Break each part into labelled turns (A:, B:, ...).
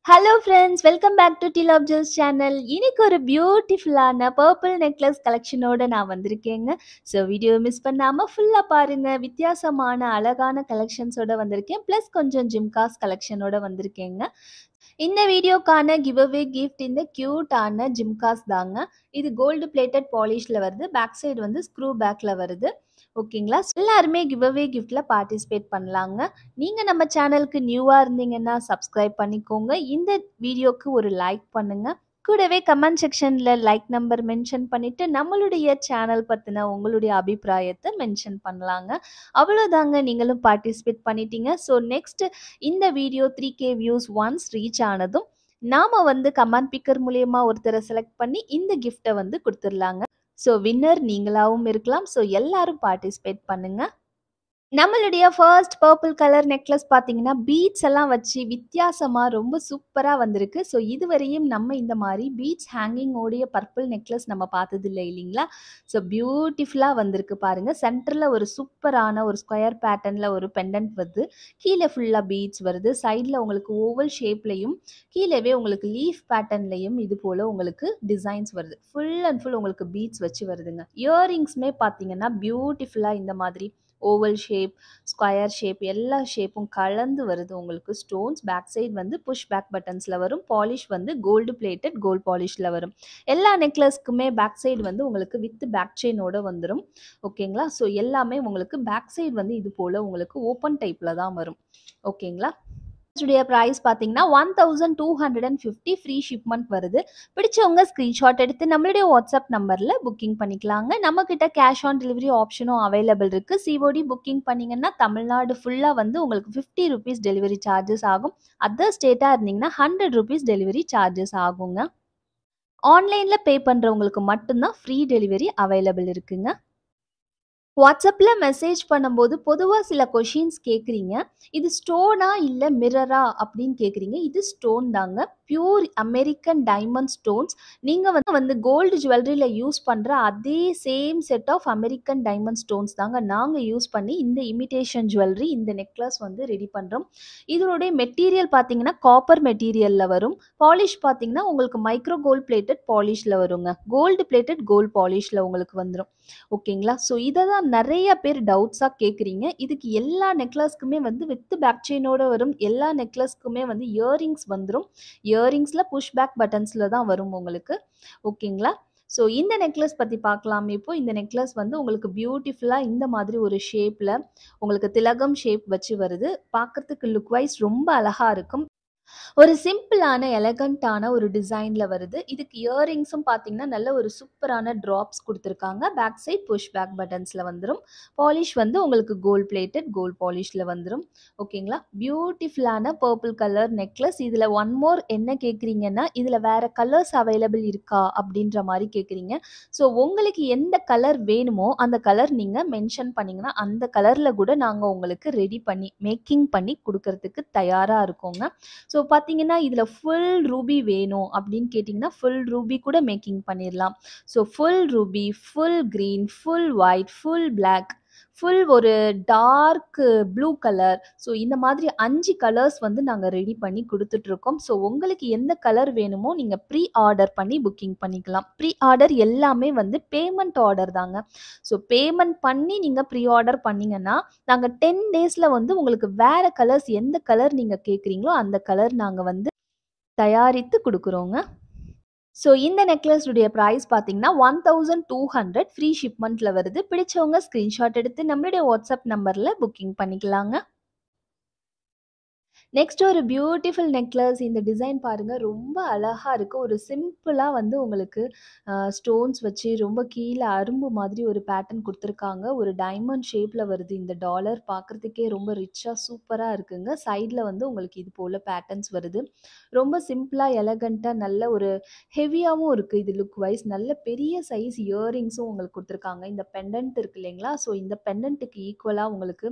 A: Hello friends, welcome back to the love juice channel. இன்னைக்கு ஒரு பியூட்டிஃபுல்லான பர்பிள் நெக்லஸ் கலெக்ஷனோட நான் வந்திருக்கேங்க. ஸோ வீடியோ மிஸ் பண்ணாம ஃபுல்லா பாருங்க. வித்தியாசமான அழகான கலெக்ஷன்ஸோட வந்திருக்கேன். ப்ளஸ் கொஞ்சம் ஜிம்காஸ் கலெக்ஷனோட வந்திருக்கேங்க. இந்த வீடியோக்கான கிவ் அவே கிஃப்ட் இந்த கியூட்டான ஜிம்காஸ் தாங்க. இது கோல்டு பிளேட்டட் பாலிஷ்ல வருது. பேக் சைடு வந்து ஸ்க்ரூ பேக்ல வருது. ஓகேங்களா? எல்லாருமே கிவ் அவே கிஃப்ட்ல பார்ட்டிசிபேட் பண்ணலாங்க. நீங்க நம்ம சேனலுக்கு நியூவா இருந்தீங்கன்னா சப்ஸ்கிரைப் பண்ணிக்கோங்க. இந்த வீடியோக்கு ஒரு லைக் பண்ணுங்க. கூடவே கமெண்ட் செக்ஷன்ல லைக் நம்பர் மென்ஷன் பண்ணிட்டு நம்மளுடைய சேனல் பத்தின உங்களுடைய அபிப்பிராயத்தை மென்ஷன் பண்ணலாங்க. அவ்வளோதாங்க, நீங்களும் பார்ட்டிசிபேட் பண்ணிட்டீங்க. ஸோ நெக்ஸ்ட் இந்த video 3K views once reach ஆனதும் நாம வந்து கமெண்ட் பிக்கர் மூலியமா ஒருத்தரை செலக்ட் பண்ணி இந்த கிஃப்ட்டை வந்து கொடுத்துடலாங்க. ஸோ வின்னர் நீங்களாவும் இருக்கலாம். ஸோ எல்லாரும் பார்ட்டிசிபேட் பண்ணுங்க. நம்மளுடைய ஃபர்ஸ்ட் பர்பிள் கலர் நெக்லஸ் பார்த்தீங்கன்னா, பீட்ஸ் எல்லாம் வச்சு வித்தியாசமா ரொம்ப சூப்பரா வந்திருக்கு. ஸோ இதுவரையும் நம்ம இந்த மாரி பீட்ஸ் ஹேங்கிங் ஓடைய பர்பிள் நெக்லஸ் நம்ம பார்த்ததில்ல இல்லைங்களா? ஸோ பியூட்டிஃபுல்லா வந்திருக்கு பாருங்க. சென்டர்ல ஒரு சூப்பரான ஒரு ஸ்கொயர் பேட்டர்ன்ல ஒரு பெண்டன்ட் வருது. கீழ ஃபுல்லா பீட்ஸ் வருது. சைடுல உங்களுக்கு ஓவல் ஷேப்லயும், கீழவே உங்களுக்கு லீஃப் பேட்டர்ன்லயும் இது போல உங்களுக்கு டிசைன்ஸ் வருது. ஃபுல் அண்ட் ஃபுல் உங்களுக்கு பீட்ஸ் வச்சு வருதுங்க. இயரிங்ஸுமே பார்த்தீங்கன்னா, பியூட்டிஃபுல்லா இந்த மாதிரி ஓவல் ஷேப், ஸ்கொயர் ஷேப் எல்லா ஷேப்பும் கலந்து வருது உங்களுக்கு. ஸ்டோன்ஸ் பேக் சைடு வந்து புஷ் பேக் பட்டன்ஸ்ல வரும். பாலிஷ் வந்து கோல்டு பிளேட்டட் கோல்ட் பாலிஷ்ல வரும். எல்லா நெக்லஸ்க்குமே பேக் சைடு வந்து உங்களுக்கு வித் பேக் செயினோட வந்துடும். ஓகேங்களா? ஸோ எல்லாமே உங்களுக்கு பேக் சைடு வந்து இது போல உங்களுக்கு ஓப்பன் டைப்ல தான் வரும். ஓகேங்களா? உடைய பிரைஸ் பார்த்தீங்கன்னா 1250 ஃப்ரீ ஷிப்மெண்ட் வருது. பிடிச்சவங்க ஸ்க்ரீன்ஷாட் எடுத்து நம்மளுடைய வாட்ஸ்அப் நம்பரில் புக்கிங் பண்ணிக்கலாங்க. நம்மக்கிட்ட கேஷ் ஆன் டெலிவரி ஆப்ஷனும் அவைலபிள் இருக்குது. சிஓடி புக்கிங் பண்ணிங்கன்னா தமிழ்நாடு ஃபுல்லாக வந்து உங்களுக்கு 50 ருபீஸ் டெலிவரி சார்ஜஸ் ஆகும். அதர் ஸ்டேட்டாக இருந்தீங்கன்னா 100 ருபீஸ் டெலிவரி சார்ஜஸ் ஆகுங்க. ஆன்லைனில் பே பண்ணுறவங்களுக்கு மட்டும்தான் ஃப்ரீ டெலிவரி அவைலபிள் இருக்குங்க. வாட்ஸ்அப்பில் மெசேஜ் பண்ணும்போது பொதுவாக சில கொஷின்ஸ் கேட்குறீங்க. இது ஸ்டோனா இல்லை மிரரா அப்படின்னு கேட்குறீங்க. இது ஸ்டோன் தாங்க. Pure American diamond stones. நீங்கள் வந்து கோல்டு ஜுவல்லரியில் யூஸ் பண்ணுற அதே same set of American diamond stones தாங்க நாங்கள் யூஸ் பண்ணி இந்த இமிடேஷன் ஜுவல்லரி இந்த நெக்லஸ் வந்து ரெடி பண்ணுறோம். இதனுடைய மெட்டீரியல் பார்த்தீங்கன்னா காப்பர் மெட்டீரியலில் வரும். பாலிஷ் பார்த்தீங்கன்னா உங்களுக்கு மைக்ரோ கோல்ட் பிளேட்டட் பாலிஷில் வருங்க. கோல்டு பிளேட்டட் கோல்ட் பாலிஷில் உங்களுக்கு வந்துடும். ஓகேங்களா? ஸோ இதை தான் நிறைய பேர் டவுட்ஸாக கேட்குறீங்க. இதுக்கு எல்லா நெக்லஸ்க்குமே வந்து வித் பேக் செயினோட வரும். எல்லா நெக்லஸ்க்குமே வந்து இயரிங்ஸ் வந்துடும். இயரிங்ஸில் புஷ் பேக் பட்டன்ஸில் தான் வரும் உங்களுக்கு. ஓகேங்களா? ஸோ இந்த நெக்லஸ் பற்றி பார்க்கலாம். இப்போ இந்த நெக்லஸ் வந்து உங்களுக்கு பியூட்டிஃபுல்லாக இந்த மாதிரி ஒரு ஷேப்பில் உங்களுக்கு திலகம் ஷேப் வச்சு வருது. பார்க்கறதுக்கு லுக் வைஸ் ரொம்ப அழகாக இருக்கும். ஒரு சிம்பிளான எலகண்டான ஒரு டிசைன்ல வருது. இதுக்கு இயரிங்ஸும் பார்த்தீங்கன்னா நல்ல ஒரு சூப்பரான ட்ராப்ஸ் கொடுத்துருக்காங்க. பேக் சைட் புஷ் பேக் பட்டன்ஸ்ல வந்துடும். பாலிஷ் வந்து உங்களுக்கு கோல்ட் பிளேட்டட் கோல்ட் பாலிஷ்ல வந்துடும். ஓகேங்களா? பியூட்டிஃபுல்லான பர்பிள் கலர் நெக்லஸ். இதில் ஒன் மோர் என்ன கேட்குறீங்கன்னா, இதில் வேற கலர்ஸ் அவைலபிள் இருக்கா அப்படின்ற மாதிரி கேட்குறீங்க. ஸோ உங்களுக்கு எந்த கலர் வேணுமோ அந்த கலர் நீங்கள் மென்ஷன் பண்ணிங்கன்னா அந்த கலரில் கூட நாங்கள் உங்களுக்கு ரெடி பண்ணி மேக்கிங் பண்ணி கொடுக்கறதுக்கு தயாராக இருக்கோங்க. ஸோ பார்த்தீங்கன்னா இதில் ஃபுல் ரூபி வேணும் அப்படின்னு கேட்டிங்கன்னா ஃபுல் ரூபி கூட மேக்கிங் பண்ணிடலாம். So full ruby, full green, full white, full black, full ஒரு டார்க் ப்ளூ கலர். ஸோ இந்த மாதிரி 5 கலர்ஸ் வந்து நாங்கள் ரெடி பண்ணி கொடுத்துட்ருக்கோம். ஸோ உங்களுக்கு எந்த கலர் வேணுமோ நீங்கள் ப்ரீ ஆர்டர் பண்ணி புக்கிங் பண்ணிக்கலாம். ப்ரீ ஆர்டர் எல்லாமே வந்து பேமெண்ட் ஆர்டர் தாங்க. ஸோ பேமெண்ட் பண்ணி நீங்கள் ப்ரீ ஆர்டர் பண்ணிங்கன்னா நாங்கள் 10 டேஸில் வந்து உங்களுக்கு வேறு கலர்ஸ் எந்த கலர் நீங்கள் கேட்குறீங்களோ அந்த கலர் நாங்கள் வந்து தயாரித்து கொடுக்குறோங்க. ஸோ இந்த நெக்லஸுடைய ப்ரைஸ் பார்த்தீங்கன்னா 1200 ஃப்ரீ ஷிப்மெண்ட்டில் வருது. பிடிச்சவங்க ஸ்க்ரீன்ஷாட் எடுத்து நம்மளுடைய வாட்ஸ்அப் நம்பரில் புக்கிங் பண்ணிக்கலாங்க. நெக்ஸ்ட் ஒரு பியூட்டிஃபுல் நெக்லஸ். இந்த டிசைன் பாருங்க ரொம்ப அழகா இருக்கு. ஒரு சிம்பிளா வந்து உங்களுக்கு ஸ்டோன்ஸ் வச்சு ரொம்ப கீழே அரும்பு மாதிரி ஒரு பேட்டர்ன் கொடுத்துருக்காங்க. ஒரு டைமண்ட் ஷேப்ல வருது. இந்த டாலர் பார்க்கறதுக்கே ரொம்ப ரிச்சா சூப்பரா இருக்குங்க. சைடில் வந்து உங்களுக்கு இது போல பேட்டர்ன்ஸ் வருது. ரொம்ப சிம்பிளா எலகண்டா நல்ல ஒரு ஹெவியாகவும் இருக்கு. இது லுக் வைஸ் நல்ல பெரிய சைஸ் இயரிங்ஸும் உங்களுக்கு கொடுத்துருக்காங்க. இந்த பெண்டன்ட் இருக்கு இல்லைங்களா? ஸோ இந்த பெண்டன்ட்டுக்கு ஈக்குவலாக உங்களுக்கு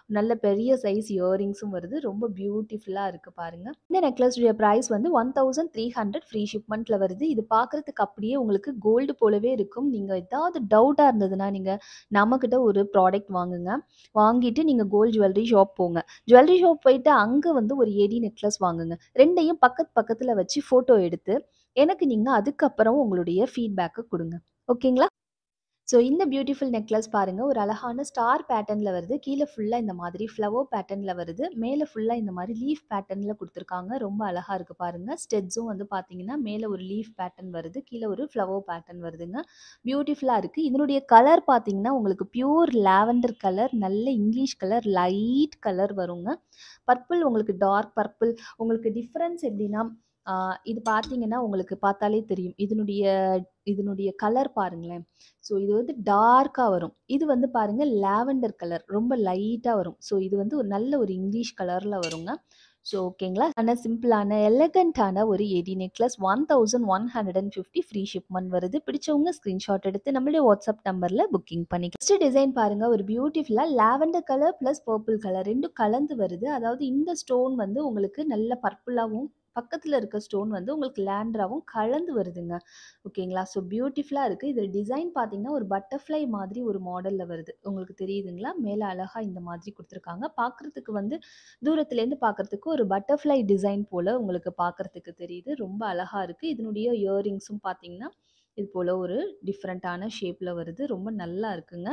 A: நல்ல பெரிய சைஸ் இயரிங்ஸும் வருது. ரொம்ப பியூட்டிஃபுல்லா இருக்கு பாருங்க. இந்த நெக்லஸுடைய பிரைஸ் வந்து 1300 ஃப்ரீ ஷிப்மெண்ட்ல வருது. இது பார்க்கறதுக்கு அப்படியே உங்களுக்கு கோல்டு போலவே இருக்கும். நீங்க ஏதாவது டவுட்டா இருந்ததுன்னா, நீங்க நம்மகிட்ட ஒரு ப்ராடக்ட் வாங்குங்க. வாங்கிட்டு நீங்க கோல்ட் ஜுவல்லரி ஷாப் போங்க. ஜுவல்லரி ஷாப் போயிட்டு அங்க வந்து ஒரு ஏடி நெக்லஸ் வாங்குங்க. 2யும் பக்கத்துல வச்சு ஃபோட்டோ எடுத்து, எனக்கு நீங்க அதுக்கப்புறம் உங்களுடைய ஃபீட்பேக்க குடுங்க. ஓகேங்களா? ஸோ இந்த பியூட்டிஃபுல் நெக்லஸ் பாருங்க. ஒரு அழகான ஸ்டார் பேட்டர்ன்ல வருது. கீழ ஃபுல்லா இந்த மாதிரி ஃப்ளவர் பேட்டர்ன்ல வருது. மேல ஃபுல்லா இந்த மாரி லீஃப் பேட்டர்ன்ல குடுத்துருக்காங்க. ரொம்ப அழகா இருக்கு பாருங்க. ஸ்டெட்ஸும் வந்து பார்த்தீங்கன்னா, மேல ஒரு லீஃப் பேட்டர்ன் வருது. கீழ ஒரு ஃப்ளவர் பேட்டர்ன் வருதுங்க. பியூட்டிஃபுல்லா இருக்கு. இதனுடைய கலர் பார்த்தீங்கன்னா, உங்களுக்கு பியூர் லாவெண்டர் கலர், நல்ல இங்கிலீஷ் கலர், லைட் கலர் வருங்க. பர்பிள் உங்களுக்கு டார்க் பர்பிள். உங்களுக்கு டிஃபரன்ஸ் எப்படின்னா, ஆ இது பார்த்தீங்கன்னா, உங்களுக்கு பார்த்தாலே தெரியும். இதனுடைய கலர் பாருங்களேன். ஸோ இது வந்து டார்க்கா வரும். இது வந்து பாருங்க லாவெண்டர் கலர். ரொம்ப லைட்டா வரும். ஸோ இது வந்து ஒரு நல்ல ஒரு இங்கிலீஷ் கலர்ல வருங்க. ஸோ ஓகேங்களா. ஆனா சிம்பிளான எலகன்ட்டான ஒரு எடி நெக்லஸ் 1150 ஃப்ரீ ஷிப்மெண்ட் வருது. பிடிச்சவங்க ஸ்கிரீன்ஷாட் எடுத்து நம்மளுடைய வாட்ஸ்அப் நம்பர்ல புக்கிங் பண்ணிக்கலாம். நெக்ஸ்ட் டிசைன் பாருங்க. ஒரு பியூட்டிஃபுல்லா lavender colour plus purple colour 2ம் கலந்து வருது. அதாவது இந்த ஸ்டோன் வந்து உங்களுக்கு நல்ல பர்பிளாவும், பக்கத்துல இருக்க ஸ்டோன் வந்து உங்களுக்கு லேவெண்டராவும் கலந்து வருதுங்க. ஓகேங்களா. ஸோ பியூட்டிஃபுல்லா இருக்கு. இதில டிசைன் பார்த்தீங்கன்னா, ஒரு பட்டர்ஃப்ளை மாதிரி ஒரு மாடல்ல வருது. உங்களுக்கு தெரியுதுங்களா? மேல அழகா இந்த மாதிரி குடுத்துருக்காங்க. பார்க்கறதுக்கு வந்து தூரத்திலேருந்து பார்க்கறதுக்கு ஒரு பட்டர்ஃப்ளை டிசைன் போல உங்களுக்கு பார்க்கறதுக்கு தெரியுது. ரொம்ப அழகா இருக்கு. இதனுடைய இயரிங்ஸும் பார்த்தீங்கன்னா, இது போல ஒரு டிஃபரண்டான ஷேப்ல வருது. ரொம்ப நல்லா இருக்குங்க.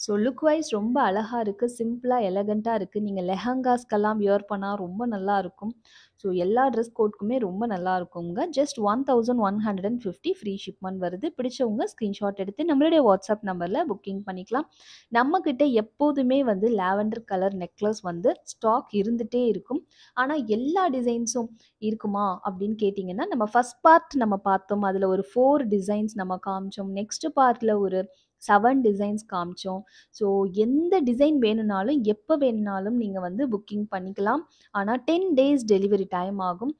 A: ஸோ லுக் வைஸ் ரொம்ப அழகா இருக்கு. சிம்பிளா, எலகன்ட்டா இருக்கு. நீங்க லெஹங்காஸ்க்கெல்லாம் வியர் பண்ணா ரொம்ப நல்லா இருக்கும். ஸோ எல்லா ட்ரெஸ் கோட்க்குமே ரொம்ப நல்லா இருக்குங்க. ஜஸ்ட் 1150 ஃப்ரீ ஷிப்மெண்ட் வருது. பிடிச்சவங்க ஸ்கிரீன்ஷாட் எடுத்து நம்மளுடைய வாட்ஸ்அப் நம்பர்ல புக்கிங் பண்ணிக்கலாம். நம்மகிட்ட எப்போதுமே வந்து லாவெண்டர் கலர் நெக்லஸ் வந்து ஸ்டாக் இருந்துட்டே இருக்கும். ஆனா எல்லா டிசைன்ஸும் இருக்குமா அப்படின்னு கேட்டிங்கன்னா, நம்ம ஃபர்ஸ்ட் பார்ட் நம்ம பார்த்தோம். அதில ஒரு 4 டிசைன்ஸ் நம்ம காமிச்சோம். நெக்ஸ்ட் பார்ட்ல ஒரு 7 டிசைன்ஸ் காமிச்சோம். ஸோ எந்த டிசைன் வேணும்னாலும், எப்ப வேணும்னாலும் நீங்க வந்து புக்கிங் பண்ணிக்கலாம். ஆனா 10 டேஸ் டெலிவரி டைம் ஆகும்.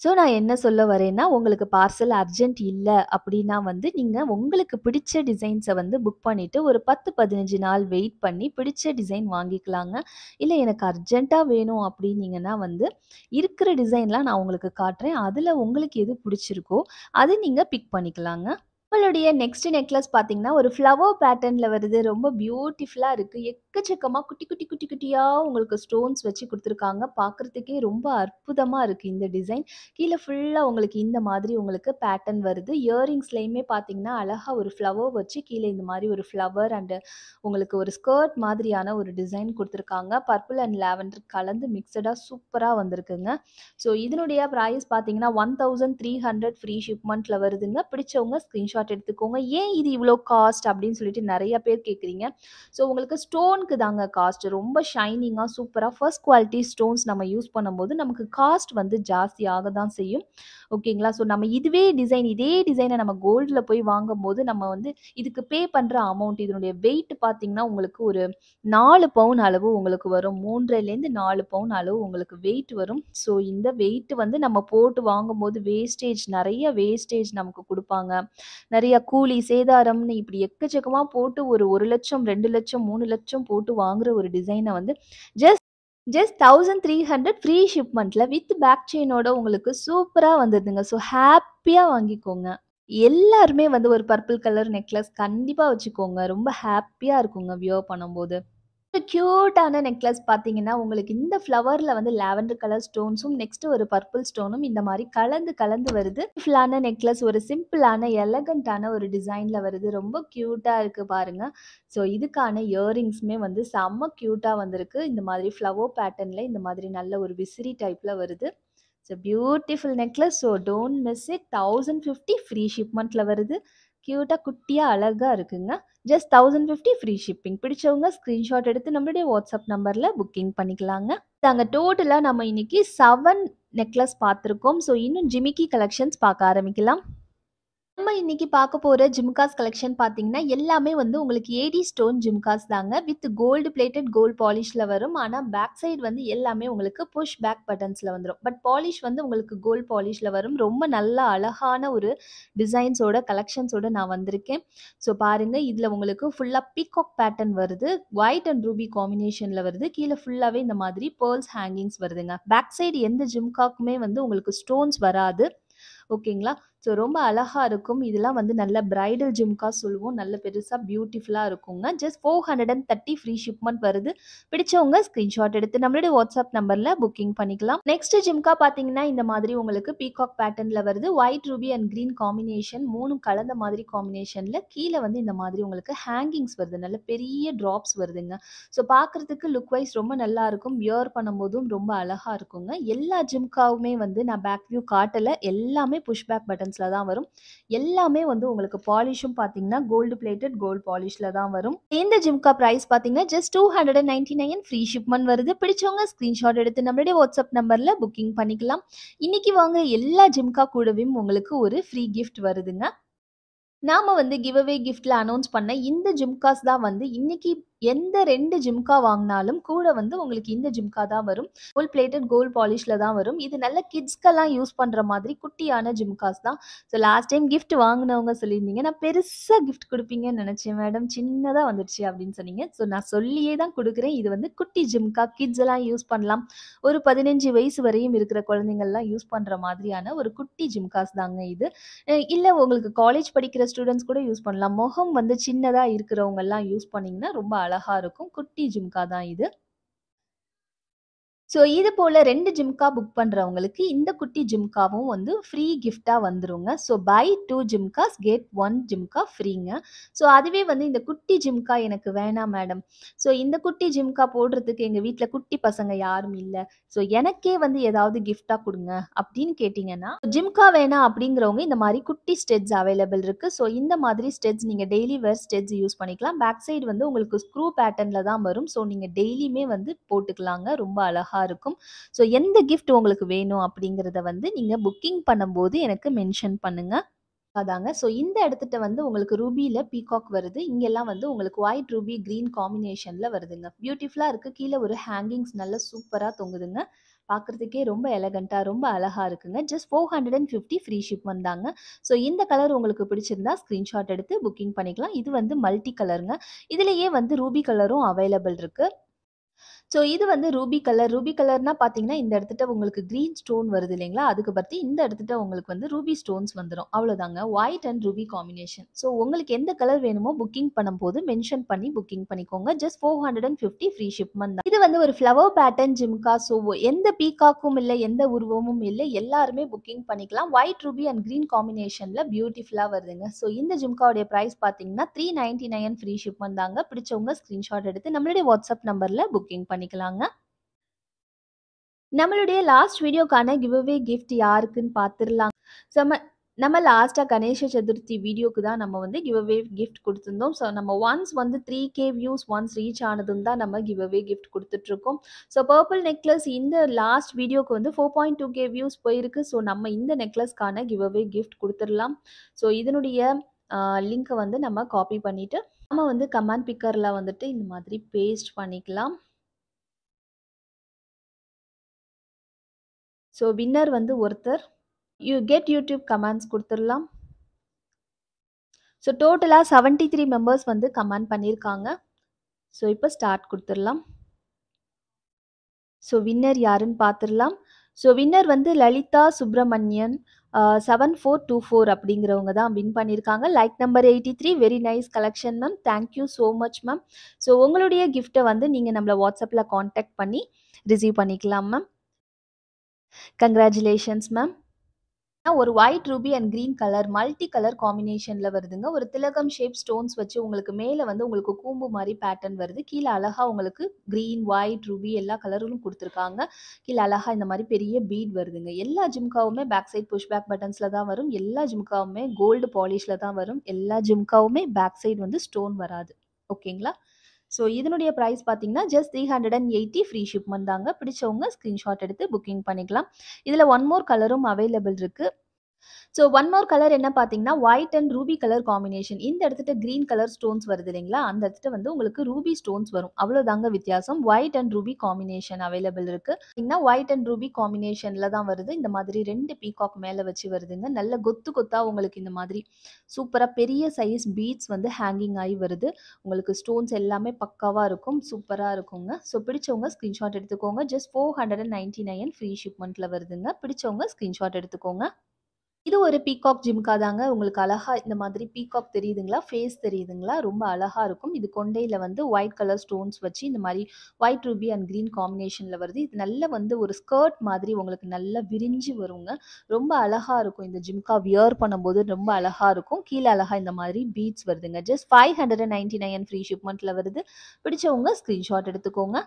A: ஸோ நான் என்ன சொல்ல வரேன்னா, உங்களுக்கு பார்சல் அர்ஜென்ட் இல்ல அப்டின்னா வந்து, நீங்க உங்களுக்கு பிடிச்ச டிசைன்ஸ வந்து புக் பண்ணிட்டு, ஒரு 10, 15 நாள் வெயிட் பண்ணி பிடிச்ச டிசைன் வாங்கிக்கலாங்க. இல்ல எனக்கு அர்ஜென்ட்டா வேணும் அப்டின்னீங்கன்னா வந்து, இருக்கிற டிசைன்லாம் நான் உங்களுக்கு காட்டுறேன். அதுல உங்களுக்கு எது பிடிச்சிருக்கோ, அது நீங்க பிக் பண்ணிக்கலாங்க. நம்மளுடைய நெக்ஸ்ட் நெக்லஸ் பார்த்தீங்கன்னா, ஒரு ஃப்ளவர் பேட்டர்ன்ல வருது. ரொம்ப பியூட்டிஃபுல்லா இருக்கு. எக்கச்சக்கமா குட்டி, குட்டி, குட்டி, குட்டியா உங்களுக்கு ஸ்டோன்ஸ் வச்சு குடுத்துருக்காங்க. பார்க்கறதுக்கே ரொம்ப அற்புதமா இருக்கு இந்த டிசைன். கீழ ஃபுல்லா உங்களுக்கு இந்த மாதிரி உங்களுக்கு பேட்டர்ன் வருது. இயரிங்ஸ்லயுமே பார்த்தீங்கன்னா, அழகா ஒரு ஃப்ளவர் வச்சு கீழ இந்த மாரி ஒரு ஃப்ளவர் அண்ட் உங்களுக்கு ஒரு ஸ்கர்ட் மாதிரியான ஒரு டிசைன் குடுத்துருக்காங்க. பர்பிள் அண்ட் லாவெண்டர் கலந்து மிக்ஸ்டா சூப்பரா வந்திருக்குங்க. ஸோ இதனுடைய பிரைஸ் பார்த்தீங்கன்னா, 1300 ஃப்ரீ ஷிப்மெண்ட்ல வருதுங்க. பிடிச்சவங்க ஸ்கிரீன்ஷாட் எடுத்துக்கோங்க. ஏன் இது இவ்ளோ காஸ்ட் அப்படின்னு சொல்லிட்டு நெறைய பேர் கேட்குறீங்க. ஸோ உங்களுக்கு ஸ்டோனுக்கு தாங்க காஸ்ட். ரொம்ப ஷைனிங்கா சூப்பரா ஃபர்ஸ்ட் குவாலிட்டி ஸ்டோன்ஸ் நம்ம யூஸ் பண்ணும்போது நமக்கு காஸ்ட் வந்து ஜாஸ்தி ஆக தான் செய்யும். ஓகேங்களா. ஸோ நம்ம இதே டிசைன நம்ம கோல்ட்ல போய் வாங்கும்போது நம்ம வந்து இதுக்கு பே பண்ற அமௌண்ட் இதனுடைய வெயிட் பார்த்தீங்கன்னா, உங்களுக்கு ஒரு 4 பவுன் அளவு உங்களுக்கு வரும். 3 4 பவுன் அளவு உங்களுக்கு வெயிட் வரும். ஸோ இந்த வெயிட் வந்து நம்ம போட்டு வாங்கும்போது நெறைய வேஸ்டேஜ் நமக்கு குடுப்பாங்க. நெறைய கூலி, சேதாரம்னு இப்படி எக்கச்சக்கமா போட்டு ஒரு 1,00,000, 2,00,000, 3,00,000 போட்டு வாங்குற ஒரு டிசைன வந்து ஜஸ்ட் ஜஸ்ட் 1300 ஃப்ரீ ஷிப்மெண்ட்ல வித் பேக் செயினோட உங்களுக்கு சூப்பரா வந்துருதுங்க. ஸோ ஹேப்பியா வாங்கிக்கோங்க. எல்லாருமே வந்து ஒரு பர்பிள் கலர் நெக்லஸ் கண்டிப்பா வச்சுக்கோங்க. ரொம்ப ஹேப்பியா இருக்குங்க வியர் பண்ணும்போது. ஒரு கியூட்டான நெக்லஸ் பார்த்தீங்கன்னா, உங்களுக்கு இந்த ஃப்ளவர்ல வந்து லாவெண்டர் கலர் ஸ்டோன்ஸும், நெக்ஸ்ட் ஒரு பர்பிள் ஸ்டோனும் இந்த மாரி கலந்து கலந்து வருது. பியூட்டிஃபுல்லான நெக்லஸ் ஒரு சிம்பிளான, எலகன்ட்டான ஒரு டிசைன்ல வருது. ரொம்ப கியூட்டா இருக்கு பாருங்க. ஸோ இதுக்கான இயரிங்ஸுமே வந்து செம்ம கியூட்டா வந்திருக்கு. இந்த மாதிரி ஃப்ளவர் பேட்டர்ன்ல இந்த மாதிரி நல்ல ஒரு விசிறி டைப்ல வருது. Beautiful necklace. So don't miss it. 1050 free ஷிப்மெண்ட்ல வருது. கியூட்டா குட்டியா அழகா இருக்குங்க. Just 1050 free shipping. பிடிச்சவங்க ஸ்கிரீன்ஷாட் எடுத்து நம்மளுடைய வாட்ஸ்அப் நம்பர்ல புக்கிங் பண்ணிக்கலாங்க. நாங்க டோட்டலா நம்ம இன்னைக்கு 7 நெக்லஸ் பார்த்துருக்கோம். ஸோ இன்னும் ஜிமிக்கி கலெக்ஷன்ஸ் பார்க்க ஆரம்பிக்கலாம். நம்ம இன்னைக்கு பார்க்க போற ஜிம்காஸ் கலெக்ஷன் பார்த்தீங்கன்னா, எல்லாமே வந்து உங்களுக்கு ஏடி ஸ்டோன் ஜிம்காஸ் தாங்க. வித் கோல்டு பிளேட்டட் கோல்ட் பாலிஷ்ல வரும். ஆனா, பேக் சைடு வந்து எல்லாமே உங்களுக்கு புஷ் பேக் பட்டன்ஸ்ல வந்துரும். பட் பாலிஷ் வந்து உங்களுக்கு கோல்ட் பாலிஷ்ல வரும். ரொம்ப நல்ல அழகான ஒரு டிசைன்ஸோட, கலெக்ஷன்ஸோட நான் வந்திருக்கேன். ஸோ பாருங்க, இதுல உங்களுக்கு ஃபுல்லா பீகாக் பேட்டர்ன் வருது. ஒயிட் அண்ட் ரூபி காம்பினேஷன்ல வருது. கீழ ஃபுல்லாவே இந்த மாதிரி பெர்ல்ஸ் ஹேங்கிங்ஸ் வருதுங்க. பேக் சைடு எந்த ஜிம்காக்குமே வந்து உங்களுக்கு ஸ்டோன்ஸ் வராது. ஓகேங்களா? ஸோ ரொம்ப அழகா இருக்கும். இதெல்லாம் வந்து நல்ல பிரைடல் ஜிம்கா சொல்லுவோம். நல்ல பெருசா பியூட்டிஃபுல்லா இருக்குங்க. ஜஸ்ட் 430 ஃப்ரீ ஷிப்மெண்ட் வருது. பிடிச்சவங்க ஸ்கிரீன்ஷாட் எடுத்து நம்மளுடைய வாட்ஸ்அப் நம்பர்ல புக்கிங் பண்ணிக்கலாம். நெக்ஸ்ட் ஜிம்கா பார்த்தீங்கன்னா, இந்த மாதிரி உங்களுக்கு பீகாக் பேட்டர்ன்ல வருது. White ruby and green combination 3ம் கலந்த மாதிரி காம்பினேஷன்ல கீழ வந்து இந்த மாதிரி உங்களுக்கு ஹேங்கிங்ஸ் வருது. நல்ல பெரிய ட்ராப்ஸ் வருதுங்க. ஸோ பார்க்கறதுக்கு லுக் வைஸ் ரொம்ப நல்லா இருக்கும். வியர் பண்ணும்போதும் ரொம்ப அழகா இருக்குங்க. எல்லா ஜிம்காவுமே வந்து நான் பேக் வியூ காட்டல. எல்லாமே புஷ் பேக் பட்டன்ஸ்ல தான் வரும். எல்லாமே வந்து உங்களுக்கு பாலிஷும் பார்த்தீங்கன்னா, கோல்டு பிளேட்டட் கோல்ட் பாலிஷ்ல தான் வரும். இந்த ஜிம்கா பிரைஸ் பார்த்தீங்கன்னா, ஜஸ்ட் 299 ஃப்ரீ ஷிப்மெண்ட் வருது. பிடிச்சவங்க ஸ்கிரீன்ஷாட் எடுத்து நம்மளுடைய வாட்ஸ்அப் நம்பர்ல புக்கிங் பண்ணிக்கலாம். இன்னைக்கு வாங்குற எல்லா ஜிம்கா கூடவும் உங்களுக்கு ஒரு ஃப்ரீ கிஃப்ட் வருதுங்க. நாம வந்து கிவ் அவே கிஃப்ட்ல அனௌன்ஸ் பண்ண இந்த ஜிம்காஸ் தான் வந்து இன்னைக்கு எந்த 2 ஜிம்கா வாங்கினாலும் கூட வந்து உங்களுக்கு இந்த ஜிம்கா தான் வரும். கோல்ட் பிளேட்டட் கோல்ட் பாலிஷ்ல தான் வரும். இது நல்ல கிட்ஸ்க்கெல்லாம் யூஸ் பண்ற மாதிரி குட்டியான ஜிம்காஸ் தான். ஸோ லாஸ்ட் டைம் கிஃப்ட் வாங்கினவங்க சொல்லியிருந்தீங்க, நான் பெருசா கிஃப்ட் கொடுப்பீங்கன்னு நினைச்சேன் மேடம், சின்னதா வந்துடுச்சு அப்படின்னு சொன்னீங்க. ஸோ நான் சொல்லியே தான் கொடுக்குறேன். இது வந்து குட்டி ஜிம்கா, கிட்ஸ் எல்லாம் யூஸ் பண்ணலாம். ஒரு 15 வயசு வரையும் இருக்கிற குழந்தைங்கள்லாம் யூஸ் பண்ற மாதிரியான ஒரு குட்டி ஜிம்காஸ் தாங்க இது. இல்ல உங்களுக்கு காலேஜ் படிக்கிற ஸ்டூடண்ட்ஸ் கூட யூஸ் பண்ணலாம். முகம் வந்து சின்னதா இருக்கிறவங்கலாம் யூஸ் பண்ணீங்கன்னா ரொம்ப அழகா இருக்கும். குட்டி ஜிம்கா தான் இது. ஸோ இது போல 2 ஜிம்கா புக் பண்றவங்களுக்கு இந்த குட்டி ஜிம்காவும் வந்து ஃப்ரீ கிஃப்ட்டா வந்துருங்க. So buy 2 jhumkas get 1 jhumka ஃப்ரீங்க. ஸோ அதுவே வந்து இந்த குட்டி ஜிம்கா எனக்கு வேணாம் மேடம். ஸோ இந்த குட்டி ஜிம்கா போடுறதுக்கு எங்க வீட்ல குட்டி பசங்க யாரும் இல்ல. ஸோ எனக்கே வந்து ஏதாவது கிஃப்ட்டா குடுங்க அப்படின்னு கேட்டீங்கன்னா, ஜிம்கா வேணாம் அப்படிங்கிறவங்க இந்த மாதிரி குட்டி ஸ்டெட்ஸ் அவைலபிள் இருக்கு. ஸோ இந்த மாதிரி ஸ்டெட்ஸ் நீங்க டெய்லி வேர் ஸ்டெட்ஸ் யூஸ் பண்ணிக்கலாம். பேக் சைடு வந்து உங்களுக்கு ஸ்க்ரூ பேட்டர்ன்ல தான் வரும். ஸோ நீங்க டெய்லியுமே வந்து போட்டுக்கலாங்க. ரொம்ப அழகா இருக்கும். ஸோ எந்த கிஃப்ட் உங்களுக்கு வேணும் அப்படிங்கிறத வந்து நீங்க புக்கிங் பண்ணும்போது எனக்கு மென்ஷன் பண்ணுங்க. அதாங்க. ஸோ இந்த இடத்துட்ட வந்து உங்களுக்கு ரூபில பீகாக் வருது. இங்கெல்லாம் வந்து உங்களுக்கு ஒயிட் ரூபி கிரீன் காம்பினேஷன்ல வருதுங்க. பியூட்டிஃபுல்லா இருக்கு. கீழ ஒரு ஹேங்கிங்ஸ் நல்ல சூப்பரா தொங்குதுங்க. பார்க்கறதுக்கே ரொம்ப எலகன்ட்டா ரொம்ப அழகா இருக்குங்க. ஜஸ்ட் 450 ஃப்ரீ ஷிப்மெண்ட் தாங்க. ஸோ இந்த கலர் உங்களுக்கு பிடிச்சிருந்தா ஸ்கிரீன்ஷாட் எடுத்து புக்கிங் பண்ணிக்கலாம். இது வந்து மல்டி கலருங்க. இதுலயே வந்து ரூபி கலரும் அவைலபிள் இருக்கு. ஸோ இது வந்து ரூபி கலர். ரூபி கலர்னா பார்த்தீங்கன்னா, இந்த இடத்துட்ட உங்களுக்கு கிரீன் ஸ்டோன் வருது இல்லைங்களா? அதுக்கு பத்தி இந்த இடத்துட்ட உங்களுக்கு வந்து ரூபி ஸ்டோன்ஸ் வந்துரும். அவ்வளோதாங்க. White and Ruby combination. So உங்களுக்கு எந்த கலர் வேணுமோ புக்கிங் பண்ணும்போது மென்ஷன் பண்ணி புக்கிங் பண்ணிக்கோங்க. ஜஸ்ட் 450 ஃப்ரீ ஷிப்மெண்ட் தான். இது வந்து ஒரு ஃப்ளவர் பேட்டர்ன் ஜிம்கா. ஸோ எந்த பீகாக்கும் இல்ல, எந்த உருவமும் இல்ல. எல்லாருமே புக்கிங் பண்ணிக்கலாம். ஒயிட் ரூபி அண்ட் கிரீன் காம்பினேஷன்ல பியூட்டிஃபுல்லா வருதுங்க. ஸோ இந்த ஜிம்காவுடைய பிரைஸ் பார்த்தீங்கன்னா, 399 ஃப்ரீ ஷிப்மெண்ட் தாங்க. பிடிச்சவங்க ஸ்கிரீன்ஷாட் எடுத்து நம்மளுடைய வாட்ஸ்அப் நம்பர்ல புக்கிங் பண்ணிக்கலாங்க. நம்மளுடைய லாஸ்ட் வீடியோக்கான கிவ் அவே கிஃப்ட் யாருக்குன்னு பார்த்துடலாம். நம்ம லாஸ்டா கணேச சதுர்த்தி வீடியோக்கு தான் நம்ம வந்து கிவ் அவே கிஃப்ட் கொடுத்துருந்தோம். ஸோ நம்ம ஒன்ஸ் வந்து 3K வியூஸ் ஒன்ஸ் ரீச் ஆனதும் தான் நம்ம கிவ் அவே கிஃப்ட் கொடுத்துட்ருக்கோம். ஸோ பர்பிள் நெக்லஸ் இந்த லாஸ்ட் வீடியோக்கு வந்து 4.2K வியூஸ் போயிருக்கு. ஸோ நம்ம இந்த நெக்லஸ்க்கான கிவ் அவே கிஃப்ட் கொடுத்துடலாம். ஸோ இதனுடைய லிங்க்கை வந்து நம்ம காப்பி பண்ணிட்டு நம்ம வந்து கமெண்ட் பிக்கர்ல வந்துட்டு இந்த மாதிரி பேஸ்ட் பண்ணிக்கலாம். ஸோ வின்னர் வந்து ஒருத்தர் கெட் யூடியூப் கமெண்ட்ஸ் கொடுத்துடலாம். ஸோ டோட்டலாக 73 மெம்பர்ஸ் வந்து கமெண்ட் பண்ணியிருக்காங்க. ஸோ இப்போ ஸ்டார்ட் கொடுத்துடலாம். ஸோ வின்னர் யாருன்னு பார்த்துடலாம். ஸோ வின்னர் வந்து லலிதா சுப்ரமணியன் 7424 அப்படிங்கிறவங்க தான் வின் பண்ணியிருக்காங்க. Like number 83. Very nice collection ma'am. Thank you so much ma'am. So உங்களுடைய கிஃப்ட்டை வந்து நீங்கள் நம்மளை வாட்ஸ்அப்பில் காண்டாக்ட் பண்ணி ரிசீவ் பண்ணிக்கலாம் மேம். Congratulations ma'am. ஒரு white ruby and green colour multi colour காம்பினேஷன்ல வருதுங்க. ஒரு திலகம் ஷேப் ஸ்டோன்ஸ் வச்சு உங்களுக்கு மேல வந்து உங்களுக்கு கூம்பு மாதிரி பேட்டர்ன் வருது. கீழே அழகா உங்களுக்கு கிரீன், ஒயிட், ரூபி எல்லா கலரும் கொடுத்துருக்காங்க. கீழே அழகா இந்த மாதிரி பெரிய பீட் வருதுங்க. எல்லா ஜிம்காவுமே பேக் சைட் புஷ் பேக் பட்டன்ஸ்ல தான் வரும். எல்லா ஜிம்காவுமே கோல்டு பாலிஷ்ல தான் வரும். எல்லா ஜிம்காவுமே பேக் சைடு வந்து ஸ்டோன் வராது. ஓகேங்களா? ஸோ இதனுடைய ப்ரைஸ் பார்த்தீங்கன்னா ஜஸ்ட் 380 ஃப்ரீ ஷிப்மெண்ட் தாங்க. பிடிச்சவங்க ஸ்க்ரீன்ஷாட் எடுத்து புக்கிங் பண்ணிக்கலாம். இதில் ஒன் மோர் கலரும் அவைலபிள் இருக்குது. ஸோ ஒன் மோர் கலர் என்ன பார்த்தீங்கன்னா, white and Ruby colour combination. இந்த இடத்துட்ட கிரீன் கலர் ஸ்டோன்ஸ் வருது இல்லைங்களா? அந்த இடத்துட்ட வந்து உங்களுக்கு ரூபி ஸ்டோன்ஸ் வரும். அவ்வளோதாங்க வித்தியாசம். White and Ruby combination available இருக்கு. பார்த்தீங்கன்னா, ஒயிட் அண்ட் ரூபி காம்பினேஷன்ல தான் வருது. இந்த மாதிரி 2 பீகாக் மேல வச்சு வருதுங்க. நல்ல கொத்து கொத்தா உங்களுக்கு இந்த மாதிரி சூப்பரா பெரிய சைஸ் பீட்ஸ் வந்து ஹேங்கிங் ஆயி வருது. உங்களுக்கு ஸ்டோன்ஸ் எல்லாமே பக்காவா இருக்கும். சூப்பரா இருக்குங்க. ஸோ பிடிச்சவங்க ஸ்கிரீன்ஷாட் எடுத்துக்கோங்க. ஜஸ்ட் 499 ஃப்ரீ ஷிப்மெண்ட்ல வருதுங்க. பிடிச்சவங்க ஸ்கிரீன்ஷாட் எடுத்துக்கோங்க. இது ஒரு பீகாக் ஜிம்கா தாங்க. உங்களுக்கு அழகா இந்த மாதிரி பீகாக் தெரியுதுங்களா? ஃபேஸ் தெரியுதுங்களா? ரொம்ப அழகா இருக்கும். இது கொண்டையில வந்து ஒயிட் கலர் ஸ்டோன்ஸ் வச்சு இந்த மாரி ஒயிட் ரூபி அண்ட் கிரீன் காம்பினேஷன்ல வருது. இது நல்ல வந்து ஒரு ஸ்கர்ட் மாதிரி உங்களுக்கு நல்லா விரிஞ்சு வருங்க. ரொம்ப அழகா இருக்கும். இந்த ஜிம்கா வியர் பண்ணும்போது ரொம்ப அழகா இருக்கும். கீழ அழகா இந்த மாதிரி பீட்ஸ் வருதுங்க. ஜஸ்ட் 599 ஃப்ரீ ஷிப்மெண்ட்ல வருது. பிடிச்சவங்க ஸ்கிரீன்ஷாட் எடுத்துக்கோங்க.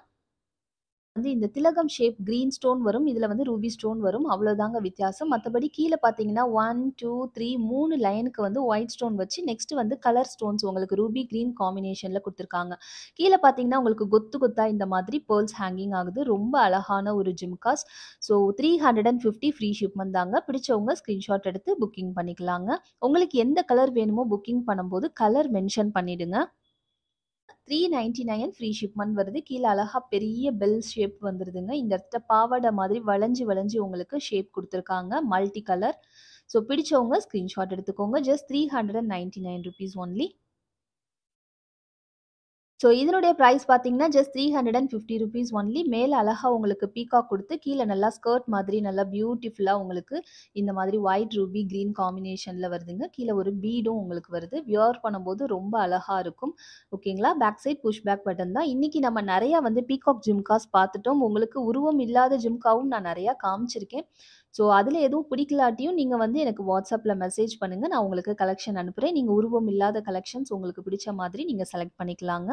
A: வந்து இந்த திலகம் ஷேப் கிரீன் ஸ்டோன் வரும். இதுல வந்து ரூபி ஸ்டோன் வரும். அவ்வளோதாங்க வித்தியாசம். மத்தபடி கீழ பார்த்தீங்கன்னா 1, 2, 3 3 லைனுக்கு வந்து ஒயிட் ஸ்டோன் வச்சு நெக்ஸ்ட் வந்து கலர் ஸ்டோன்ஸ் உங்களுக்கு ரூபி கிரீன் காம்பினேஷன்ல குடுத்துருக்காங்க. கீழ பார்த்தீங்கன்னா உங்களுக்கு கொத்து கொத்தா இந்த மாதிரி பெர்ல்ஸ் ஹேங்கிங் ஆகுது. ரொம்ப அழகான ஒரு ஜிம்காஸ். ஸோ 350 ஃப்ரீ ஷிப்மெண்ட் தாங்க. பிடிச்சவங்க ஸ்கிரீன்ஷாட் எடுத்து புக்கிங் பண்ணிக்கலாங்க. உங்களுக்கு எந்த கலர் வேணுமோ புக்கிங் பண்ணும்போது கலர் மென்ஷன் பண்ணிடுங்க. 399 ஃப்ரீ ஷிப்மெண்ட் வருது. கீழ அழகா பெரிய பெல் ஷேப் வந்துருதுங்க. இந்த இடத்துல பாவாடை மாதிரி வளைஞ்சு வளைஞ்சு உங்களுக்கு ஷேப் குடுத்துருக்காங்க. Multi colour. ஸோ பிடிச்சவங்க ஸ்கிரீன்ஷாட் எடுத்துக்கோங்க. Just ₹399 only. ஸோ இதனுடைய பிரைஸ் பார்த்தீங்கன்னா, ஜஸ்ட் ₹350 ஒன்லி. மேல அழகா உங்களுக்கு பீகாக் குடுத்து, கீழ நல்லா ஸ்கர்ட் மாதிரி நல்லா பியூட்டிஃபுல்லா உங்களுக்கு இந்த மாதிரி ஒயிட் ரூபி கிரீன் காம்பினேஷன்ல வருதுங்க. கீழ ஒரு பீடும் உங்களுக்கு வருது. வியர் பண்ணும்போது ரொம்ப அழகா இருக்கும். ஓகேங்களா? Back side push back button தான். இன்னைக்கு நம்ம நெறைய வந்து பீகாக் ஜிம்காஸ் பார்த்துட்டோம். உங்களுக்கு உருவம் இல்லாத ஜிம்காவும் நான் நெறையா காமிச்சிருக்கேன். ஸோ அதில எதுவும் பிடிக்கலாட்டியும் நீங்க வந்து எனக்கு WhatsAppல மெசேஜ் பண்ணுங்க. நான் உங்களுக்கு கலெக்ஷன் அனுப்புறேன். நீங்க உருவம் இல்லாத கலெக்ஷன்ஸ் உங்களுக்கு பிடிச்ச மாதிரி நீங்க செலக்ட் பண்ணிக்கலாங்க.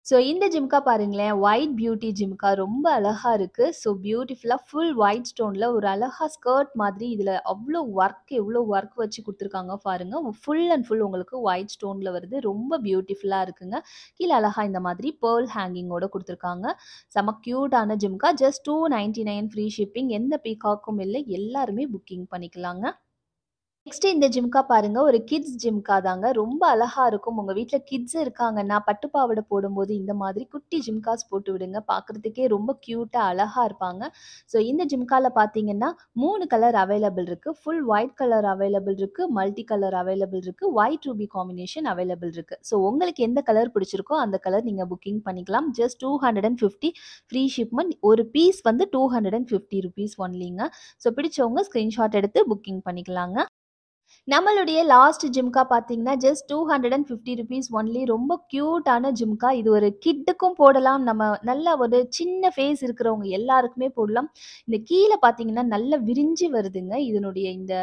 A: ஸோ இந்த ஜிம்கா பாருங்களேன். ஒயிட் பியூட்டி ஜிம்கா ரொம்ப அழகா இருக்கு. ஸோ பியூட்டிஃபுல்லா ஃபுல் ஒயிட் ஸ்டோன்ல ஒரு அழகா ஸ்கர்ட் மாதிரி இதில அவ்ளோ ஒர்க் எவ்ளோ ஒர்க் வச்சு குடுத்துருக்காங்க பாருங்க. ஃபுல் அண்ட் ஃபுல் உங்களுக்கு ஒயிட் ஸ்டோன்ல வருது. ரொம்ப பியூட்டிஃபுல்லா இருக்குங்க. கீழ அழகா இந்த மாதிரி பெர்ல் ஹேங்கிங்கோட குடுத்துருக்காங்க. செம கியூட்டான ஜிம்கா. Just 299 free shipping. எந்த பீகாக்கும் இல்ல. எல்லாருமே புக்கிங் பண்ணிக்கலாங்க. நெக்ஸ்ட் இந்த ஜிம்கா பாருங்க. ஒரு கிட்ஸ் ஜிம்கா தாங்க. ரொம்ப அழகா இருக்கும். உங்க வீட்ல கிட்ஸ் இருக்காங்கன்னா, பட்டு பாவாடை போடும்போது இந்த மாதிரி குட்டி ஜிம்காஸ் போட்டு விடுங்க. பார்க்கறதுக்கே ரொம்ப கியூட்டா அழகா இருப்பாங்க. ஸோ இந்த ஜிம்கால பார்த்தீங்கன்னா, 3 கலர் அவைலபிள் இருக்கு. ஃபுல் ஒயிட் கலர் அவைலபிள் இருக்கு. மல்டி கலர் அவைலபிள் இருக்கு. ஒயிட் ரூபி காம்பினேஷன் அவைலபிள் இருக்கு. ஸோ உங்களுக்கு எந்த கலர் பிடிச்சிருக்கோ அந்த கலர் நீங்க புக்கிங் பண்ணிக்கலாம். Just 250 free shipment. ஒரு பீஸ் வந்து ₹250 ஒன்லிங்க. ஸோ பிடிச்சவங்க ஸ்கிரீன்ஷாட் எடுத்து புக்கிங் பண்ணிக்கலாங்க. நம்மளுடைய லாஸ்ட் ஜிம்கா பார்த்தீங்கன்னா, ஜஸ்ட் ₹250 ஒன்லி. ரொம்ப கியூட்டான ஜிம்கா. இது ஒரு கிட்டுக்கும் போடலாம். நம்ம நல்ல ஒரு சின்ன ஃபேஸ் இருக்கிறவங்க எல்லாருக்குமே போடலாம். இந்த கீழ பார்த்தீங்கன்னா, நல்லா விரிஞ்சு வருதுங்க. இதனுடைய இந்த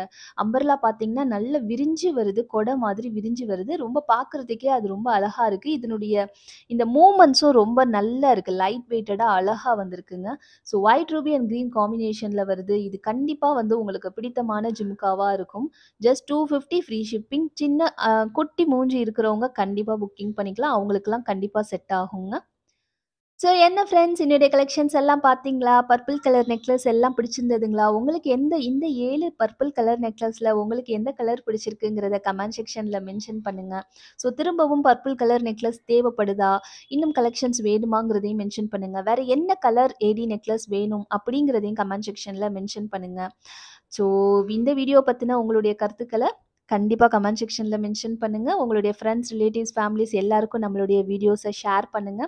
A: அம்பர்லா பார்த்தீங்கன்னா, நல்லா விரிஞ்சு வருது. கொடை மாதிரி விரிஞ்சு வருது. ரொம்ப பார்க்கறதுக்கே அது ரொம்ப அழகா இருக்கு. இதனுடைய இந்த மூவ்மெண்ட்ஸும் ரொம்ப நல்லா இருக்கு. லைட் வெயிட்டடா அழகா வந்திருக்குங்க. So white ruby and green காம்பினேஷன்ல வருது. இது கண்டிப்பா வந்து உங்களுக்கு பிடித்தமான ஜிம்காவா இருக்கும். Just 250 free shipping. சின்ன குட்டி மூஞ்சி இருக்கிறவங்க கண்டிப்பா புக்கிங் பண்ணிக்கலாம். அவங்களுக்கெல்லாம் கண்டிப்பா செட் ஆகுங்க. ஸோ என்ன ஃப்ரெண்ட்ஸ், என்னுடைய கலெக்ஷன்ஸ் எல்லாம் பார்த்தீங்களா? பர்பிள் கலர் நெக்லஸ் எல்லாம் பிடிச்சிருந்ததுங்களா? உங்களுக்கு இந்த 7 பர்பிள் கலர் நெக்லஸ்ல உங்களுக்கு எந்த கலர் பிடிச்சிருக்குங்கிறத கமெண்ட் செக்ஷன்ல மென்ஷன் பண்ணுங்க. ஸோ திரும்பவும் பர்பிள் கலர் நெக்லஸ் தேவைப்படுதா? இன்னும் கலெக்ஷன்ஸ் வேணுமாங்கிறதையும் மென்ஷன் பண்ணுங்க. வேற என்ன கலர் ஏடி நெக்லஸ் வேணும் அப்படிங்கிறதையும் கமெண்ட் செக்ஷன்ல மென்ஷன் பண்ணுங்க. ஸோ இந்த வீடியோ பத்தின உங்களுடைய கருத்துக்கள கண்டிப்பா கமெண்ட் செக்ஷன்ல மென்ஷன் பண்ணுங்க. உங்களுடைய ஃப்ரெண்ட்ஸ், ரிலேட்டிவ்ஸ், ஃபேமிலிஸ் எல்லாருக்கும் நம்மளுடைய வீடியோஸ ஷேர் பண்ணுங்க.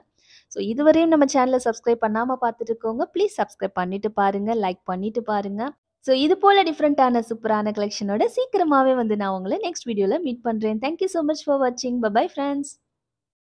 A: ஸோ இதுவரையும் நம்ம சேனல சப்ஸ்கிரைப் பண்ணாம பார்த்துட்டு இருக்கவங்க, ப்ளீஸ் சப்ஸ்கிரைப் பண்ணிட்டு பாருங்க. லைக் பண்ணிட்டு பாருங்க. ஸோ இது போல டிஃபரண்டான சூப்பரான கலெக்ஷனோட சீக்கிரமாவே வந்து நான் உங்கள நெக்ஸ்ட் வீடியோல மீட் பண்றேன். Thank you so much for வாட்சிங். Bye bye friends.